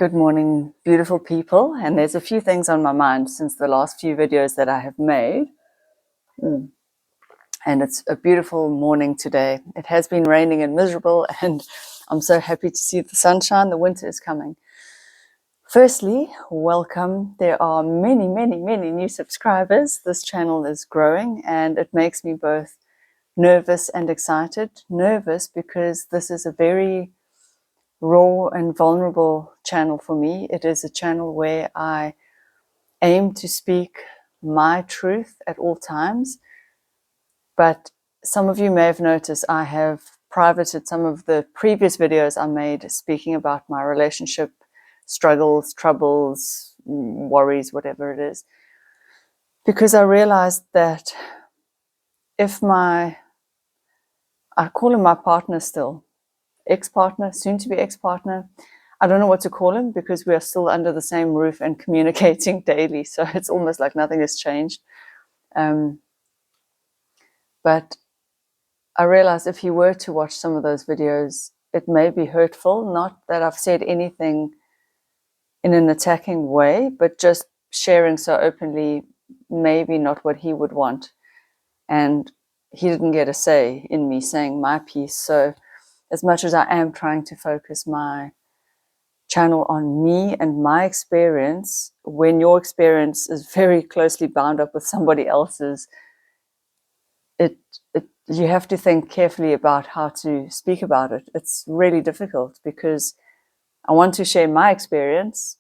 Good morning, beautiful people. And there's a few things on my mind since the last few videos that I have made. And it's a beautiful morning today. It has been raining and miserable, and I'm so happy to see the sunshine. The winter is coming. Firstly, welcome. There are many, many, many new subscribers. This channel is growing, and it makes me both nervous and excited. Nervous because this is a very raw and vulnerable channel for me. It is a channel where I aim to speak my truth at all times. But some of you may have noticed I have privated some of the previous videos I made speaking about my relationship struggles, troubles, worries, whatever it is, because I realized that if I call him my partner still, ex-partner, soon to be ex-partner, I don't know what to call him because we are still under the same roof and communicating daily. So it's almost like nothing has changed. But I realized if he were to watch some of those videos, it may be hurtful. Not that I've said anything in an attacking way, but just sharing so openly, maybe not what he would want. And he didn't get a say in me saying my piece. So as much as I am trying to focus my channel on me and my experience, when your experience is very closely bound up with somebody else's, you have to think carefully about how to speak about it. It's really difficult because I want to share my experience,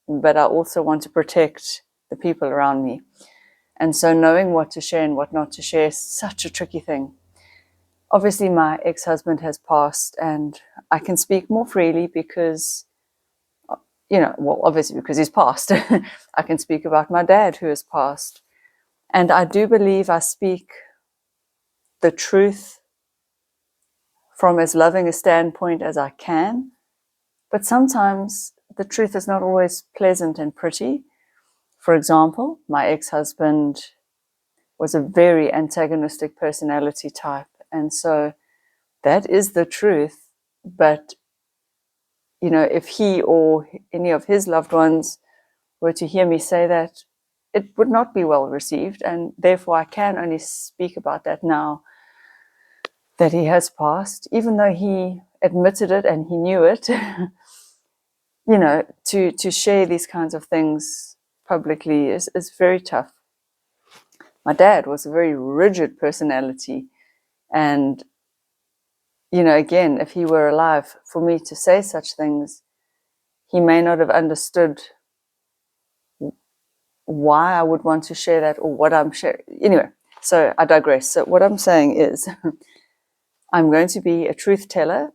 but I also want to protect the people around me. And so knowing what to share and what not to share is such a tricky thing. Obviously, my ex-husband has passed, and I can speak more freely because, obviously because he's passed. I can speak about my dad who has passed. And I do believe I speak the truth from as loving a standpoint as I can. But sometimes the truth is not always pleasant and pretty. For example, my ex-husband was a very antagonistic personality type. And so that is the truth. But, if he or any of his loved ones were to hear me say that, it would not be well received. And therefore, I can only speak about that now that he has passed, even though he admitted it and he knew it. To share these kinds of things publicly is very tough. My dad was a very rigid personality. And, again, if he were alive, for me to say such things, he may not have understood why I would want to share that or what I'm sharing. Anyway, so I digress. So what I'm saying is I'm going to be a truth teller,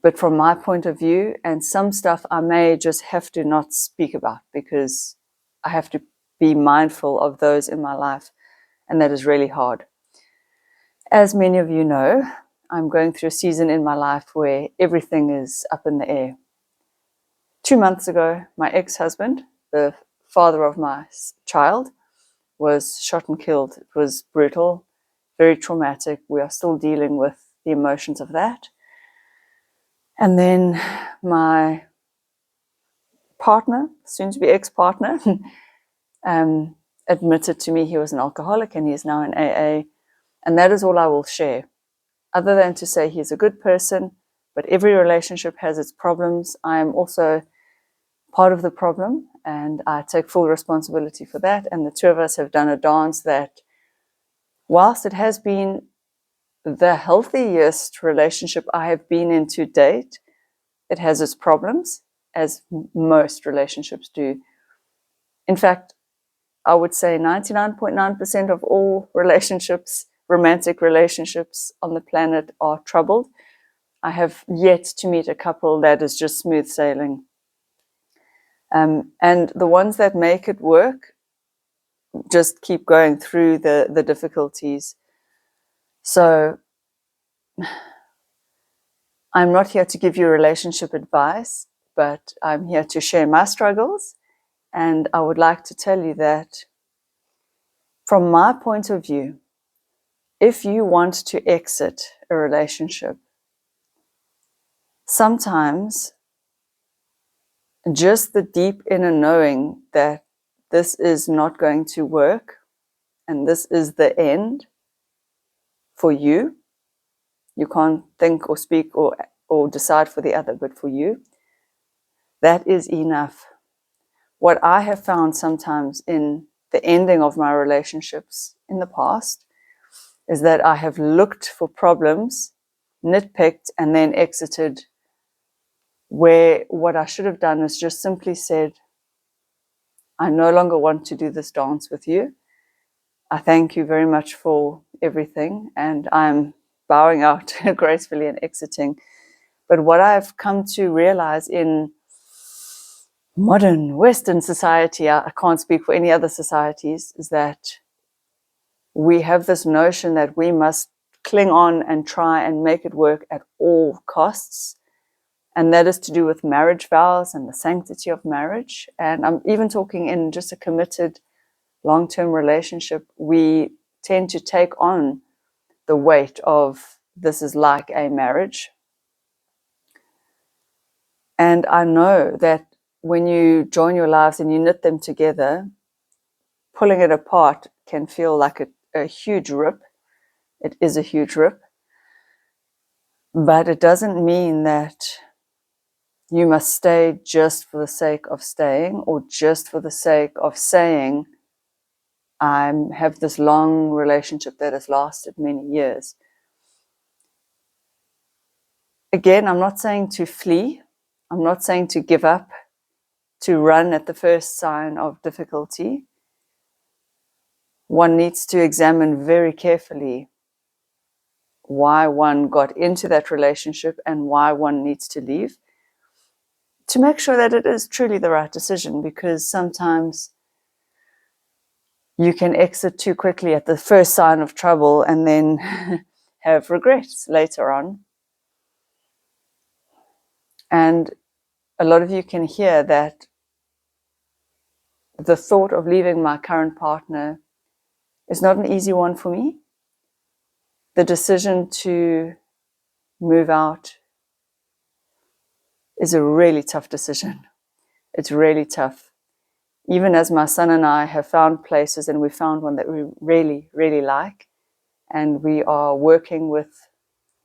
but from my point of view, and some stuff I may just have to not speak about because I have to be mindful of those in my life, and that is really hard. As many of you know, I'm going through a season in my life where everything is up in the air. 2 months ago, my ex-husband, the father of my child, was shot and killed. It was brutal, very traumatic. We are still dealing with the emotions of that. And then my partner, soon to be ex-partner, admitted to me he was an alcoholic and he is now in AA. And that is all I will share, other than to say he's a good person, but every relationship has its problems. I am also part of the problem, and I take full responsibility for that. And the two of us have done a dance that, whilst it has been the healthiest relationship I have been in to date, it has its problems, as most relationships do. In fact, I would say 99.9% of all relationships, romantic relationships on the planet, are troubled. I have yet to meet a couple that is just smooth sailing. And the ones that make it work just keep going through the difficulties. So I'm not here to give you relationship advice, but I'm here to share my struggles. And I would like to tell you that from my point of view, if you want to exit a relationship, sometimes just the deep inner knowing that this is not going to work and this is the end for you. You can't think or speak or decide for the other, but for you, that is enough. What I have found sometimes in the ending of my relationships in the past is that I have looked for problems, nitpicked, and then exited, where what I should have done is just simply said, I no longer want to do this dance with you. I thank you very much for everything, and I'm bowing out gracefully and exiting. But what I've come to realize in modern Western society, I can't speak for any other societies, is that we have this notion that we must cling on and try and make it work at all costs. And that is to do with marriage vows and the sanctity of marriage. And I'm even talking in just a committed long-term relationship, we tend to take on the weight of this is like a marriage. And I know that when you join your lives and you knit them together, pulling it apart can feel like a huge rip. It is a huge rip. But it doesn't mean that you must stay just for the sake of staying or just for the sake of saying, I have this long relationship that has lasted many years. Again, I'm not saying to flee. I'm not saying to give up, to run at the first sign of difficulty. One needs to examine very carefully why one got into that relationship and why one needs to leave, to make sure that it is truly the right decision, because sometimes you can exit too quickly at the first sign of trouble and then have regrets later on. And a lot of you can hear that the thought of leaving my current partner is not an easy one for me. The decision to move out is a really tough decision. It's really tough. Even as my son and I have found places, and we found one that we really, really like, and we are working with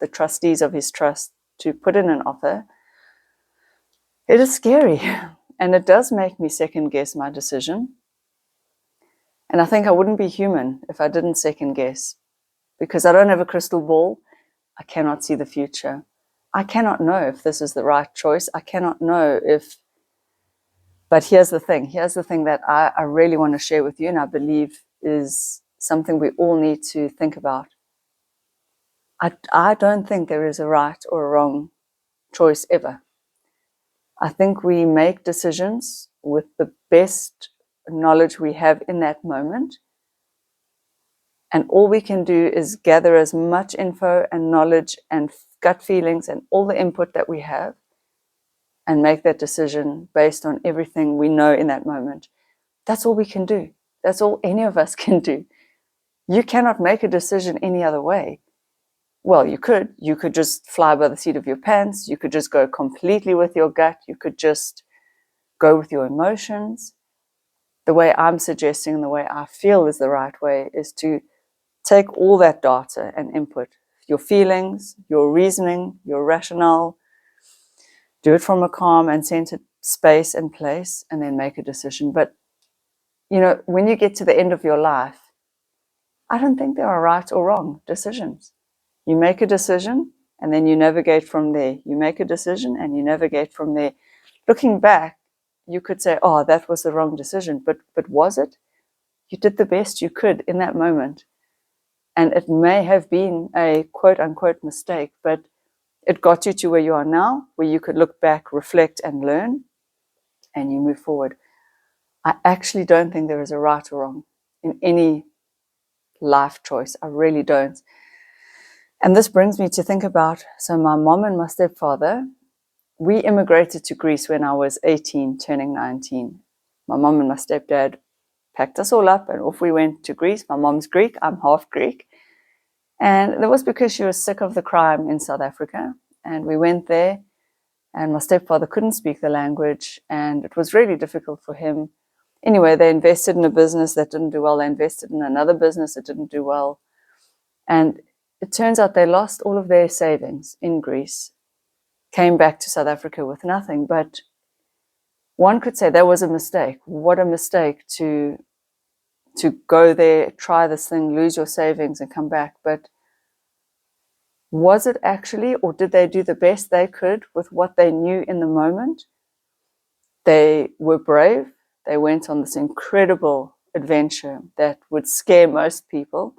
the trustees of his trust to put in an offer, it is scary. And it does make me second guess my decision. And I think I wouldn't be human if I didn't second guess, because I don't have a crystal ball. I cannot see the future. I cannot know if this is the right choice. I cannot know if, but here's the thing that I really want to share with you, and I believe is something we all need to think about. I don't think there is a right or a wrong choice ever. I think we make decisions with the best knowledge we have in that moment. And all we can do is gather as much info and knowledge and gut feelings and all the input that we have and make that decision based on everything we know in that moment. That's all we can do. That's all any of us can do. You cannot make a decision any other way. Well, you could. You could just fly by the seat of your pants. You could just go completely with your gut. You could just go with your emotions. The way I'm suggesting, the way I feel is the right way, is to take all that data and input, your feelings, your reasoning, your rationale, do it from a calm and centered space and place, and then make a decision. But, you know, when you get to the end of your life, I don't think there are right or wrong decisions. You make a decision and then you navigate from there. You make a decision and you navigate from there. Looking back, you could say, oh, that was the wrong decision. But was it? You did the best you could in that moment. And it may have been a quote unquote mistake, but it got you to where you are now, where you could look back, reflect, and learn, and you move forward. I actually don't think there is a right or wrong in any life choice. I really don't. And this brings me to think about, so my mom and my stepfather, we immigrated to Greece when I was 18, turning 19. My mom and my stepdad packed us all up and off we went to Greece. My mom's Greek, I'm half Greek. And that was because she was sick of the crime in South Africa. And we went there and my stepfather couldn't speak the language, and it was really difficult for him. Anyway, they invested in a business that didn't do well. They invested in another business that didn't do well. And it turns out they lost all of their savings in Greece, came back to South Africa with nothing. But one could say that was a mistake. What a mistake to go there, try this thing, lose your savings and come back. But was it actually, or did they do the best they could with what they knew in the moment? They were brave. They went on this incredible adventure that would scare most people.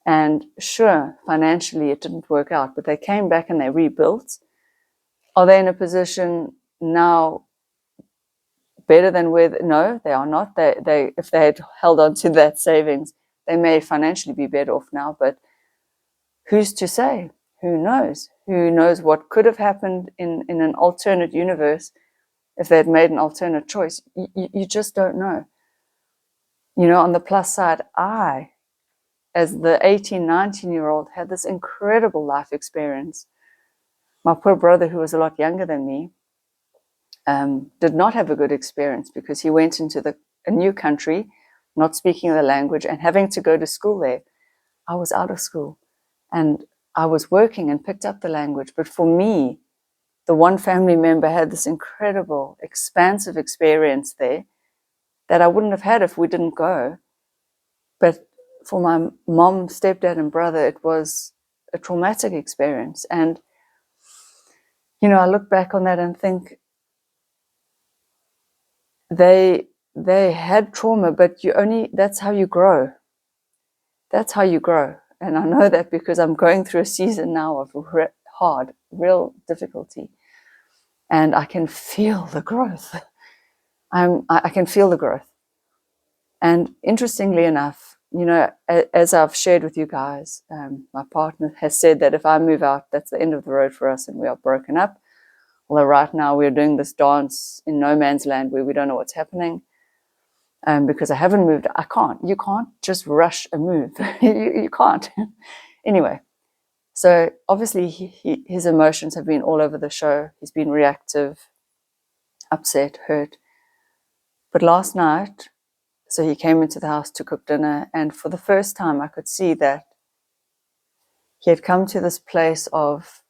And sure, financially it didn't work out, but they came back and they rebuilt. Are they in a position now better than where? No, they are not. They if they had held on to that savings, they may financially be better off now, but who's to say? Who knows? Who knows what could have happened in an alternate universe if they had made an alternate choice? You just don't know. You know, on the plus side, I, as the 18, 19-year-old, had this incredible life experience. My poor brother, who was a lot younger than me, did not have a good experience because he went into a new country, not speaking the language and having to go to school there. I was out of school and I was working and picked up the language. But for me, the one family member had this incredible, expansive experience there that I wouldn't have had if we didn't go. But for my mom, stepdad, and brother, it was a traumatic experience. And, you know, I look back on that and think they had trauma, but that's how you grow. That's how you grow. And I know that because I'm going through a season now of real difficulty. And I can feel the growth. I can feel the growth. And interestingly enough, you know, as I've shared with you guys, my partner has said that if I move out, that's the end of the road for us and we are broken up. Although right now we're doing this dance in no man's land where we don't know what's happening. Because I haven't moved. I can't. You can't just rush a move. you can't. Anyway, so obviously his emotions have been all over the show. He's been reactive, upset, hurt. But last night, so he came into the house to cook dinner, and for the first time I could see that he had come to this place of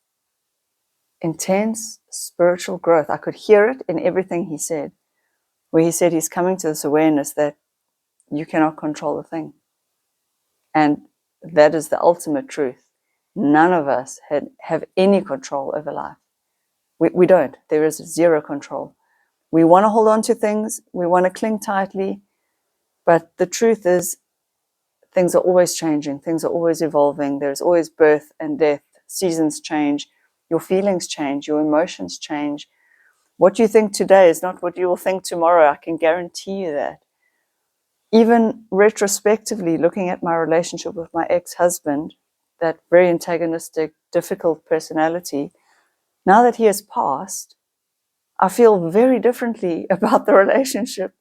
intense spiritual growth. I could hear it in everything he said, where he said he's coming to this awareness that you cannot control the thing. And that is the ultimate truth. None of us have any control over life. We don't. There is zero control. We want to hold on to things. We want to cling tightly. But the truth is, things are always changing. Things are always evolving. There's always birth and death. Seasons change. Your feelings change. Your emotions change. What you think today is not what you will think tomorrow. I can guarantee you that. Even retrospectively, looking at my relationship with my ex-husband, that very antagonistic, difficult personality, now that he has passed, I feel very differently about the relationship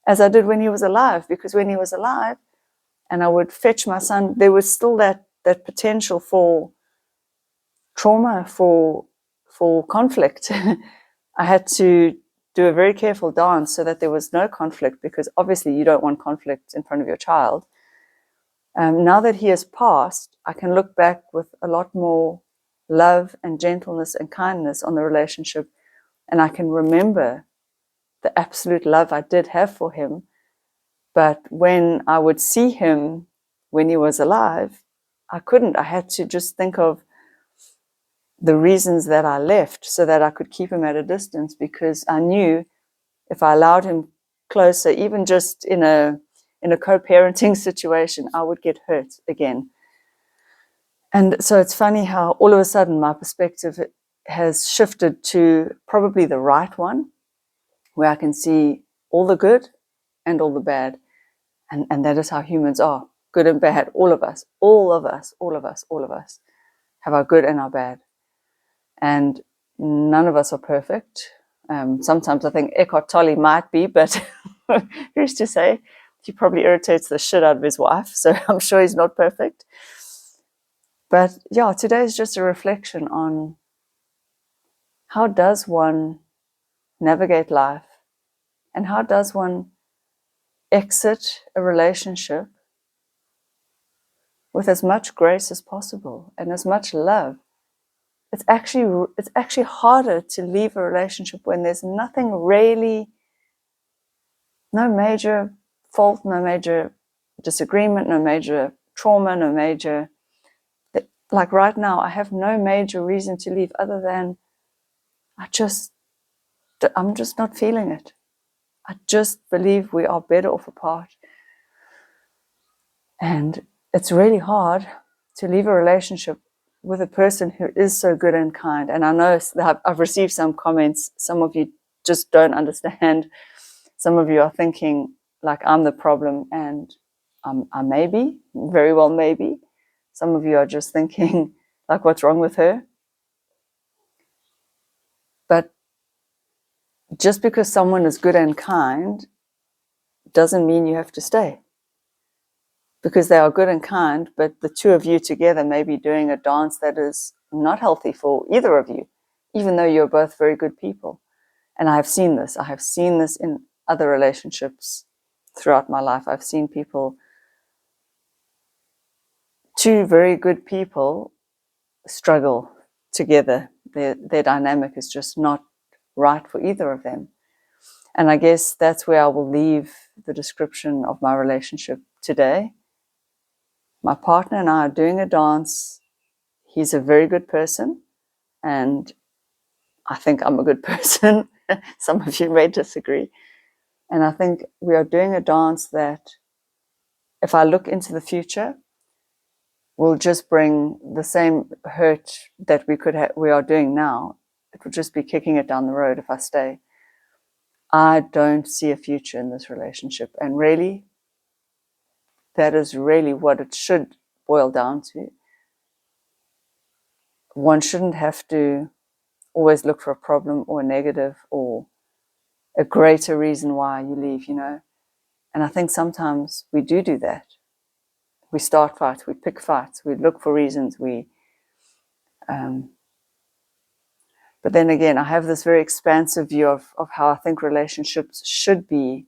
as I did when he was alive. Because when he was alive and I would fetch my son, there was still that potential for trauma, for conflict. I had to do a very careful dance so that there was no conflict, because obviously you don't want conflict in front of your child. Now that he has passed, I can look back with a lot more love and gentleness and kindness on the relationship, and I can remember the absolute love I did have for him. But when I would see him when he was alive, I couldn't. I had to just think of the reasons that I left so that I could keep him at a distance, because I knew if I allowed him closer, even just in a co-parenting situation, I would get hurt again. And so it's funny how all of a sudden my perspective has shifted to probably the right one, where I can see all the good and all the bad. And that is how humans are, good and bad. All of us have our good and our bad. And none of us are perfect. Sometimes I think Eckhart Tolle might be, but who's to say? He probably irritates the shit out of his wife, so I'm sure he's not perfect. But yeah, today is just a reflection on how does one navigate life, and how does one exit a relationship with as much grace as possible and as much love? It's actually harder to leave a relationship when there's nothing really, no major fault, no major disagreement, no major trauma, no major, like right now, I have no major reason to leave other than I'm just not feeling it. I just believe we are better off apart. And it's really hard to leave a relationship with a person who is so good and kind. And I know that I've received some comments. Some of you just don't understand. Some of you are thinking like I'm the problem, and I may be, very well maybe. Some of you are just thinking like, what's wrong with her? But just because someone is good and kind doesn't mean you have to stay. Because they are good and kind, but the two of you together may be doing a dance that is not healthy for either of you, even though you're both very good people. And I have seen this. I have seen this in other relationships throughout my life. I've seen people, two very good people, struggle together. Their dynamic is just not right for either of them. And I guess that's where I will leave the description of my relationship today. My partner and I are doing a dance. He's a very good person, and I think I'm a good person. Some of you may disagree. And I think we are doing a dance that, if I look into the future, will just bring the same hurt that we are doing now. It will just be kicking it down the road if I stay. I don't see a future in this relationship. And really, that is really what it should boil down to. One shouldn't have to always look for a problem or a negative or a greater reason why you leave, And I think sometimes we do that. We start fights, we pick fights, we look for reasons, but then again, I have this very expansive view of how I think relationships should be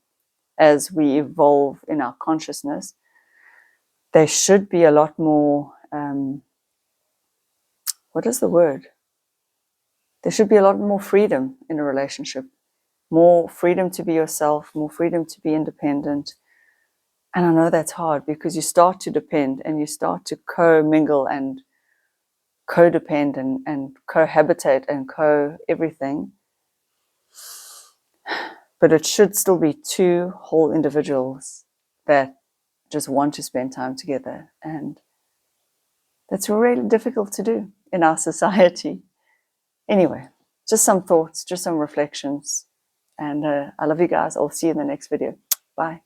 as we evolve in our consciousness. They should be a lot more, what is the word? There should be a lot more freedom in a relationship. More freedom to be yourself, more freedom to be independent. And I know that's hard because you start to depend and you start to co-mingle and codepend and cohabitate and co-everything. But it should still be two whole individuals that just want to spend time together. And that's really difficult to do in our society. Anyway, just some thoughts, just some reflections. And I love you guys. I'll see you in the next video. Bye.